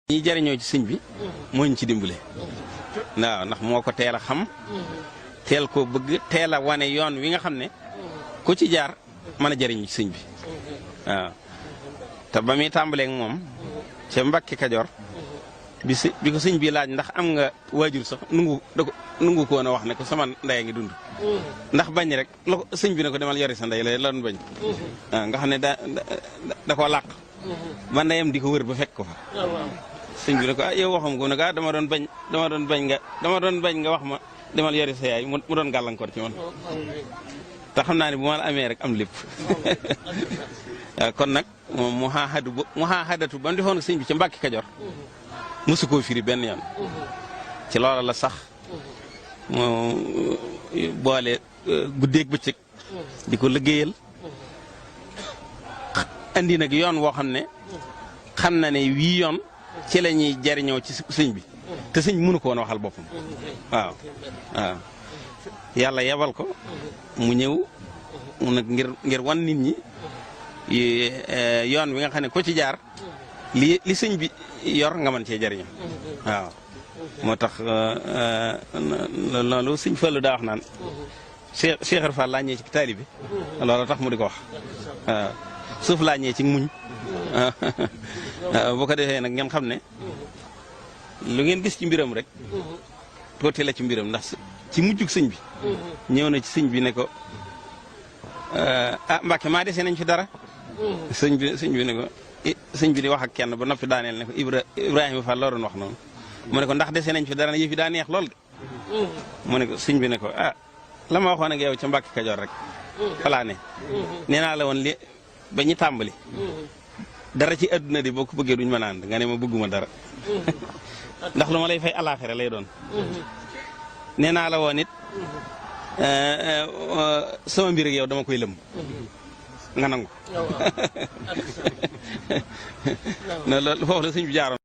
ñi jariñoo ci sëñ bi moo ñu ci dimbale waaw ndax moo ko teel a xam teel koo bëgg teel a wane yoon wi nga xam ne ku ci jaar mën a jariñu ci sëñ bi waaw te ba muy tàmbaleeg moom ca Mbàkke Kajoor bi ko sëñ bi laaj ndax am nga waajur sax nungu ko woon a wax ne ko sama ndey a ngi dund ndax bañ rek la ko sëñ bi ne ko demal yori sa ndey la doon bañ waaw nga xam ne da koo làq ba ndeyam di ko wër ba fekk ko fa sëñ bi ne ko yow waxam ko ne ko dama doon bañ nga wax ma demal yori sa yaay mu doon gàllankoor ci man te xam naa ne bu ma la amee rek am lépp kon nag moom mu xaaxadatu ba mu defoon sëñ bi ca Mbàkke Kajoor mosu koo firi benn yoon ci loola la sax moo boole guddeeg bëccëg di ko liggéeyal andi nag yoon woo xam ne xam na ne wii yoon ci la ñuy jariñoo ci sëñ bi te sëñ mënu ko woon waxal boppam waaw yàlla yebal ko mu ñëw mu nag ngir wan nit ñi yoon wi nga xam ne ko ci jaar li sëñ bi yor nga mën cee jariñoo waaw moo tax loolu sëñ Fallu daa wax naan Cheikh Fall laa ñëwee ci taalibe bi loolu tax mu di ko wax waaw suuf laa ñëwee ci muñ waaw boo ko defee nag ngeen xam ne lu ngeen gis ci mbiram rek tuuti la ci mbiram ndax ci mujjug sëñ bi ñëw na ci sëñ bi ne ko Mbàkke maa dese nañ fi dara sëñ bi ne ko sëñ bi di wax ak kenn ba noppi daaneel ne ko Ibrahima Fall loo doon wax noonu mu ne ko ndax dese nañ fi dara yëf yi daa neex lool de mu ne ko sëñ bi ne ko la ma waxoon ak yow ca Mbàkke Kajoor rek falaa ne nee naa la woon li ba ñu tàmbali dara ci adduna di boo ko bëggee duñ mën a ànd nga ne ma bëgguma dara ndax lu ma lay fay alaaxira lay doon nee naa la woon it sama mbir ak yow dama koy lëm nga nangu loolu foofu la sëñ bi jaaroon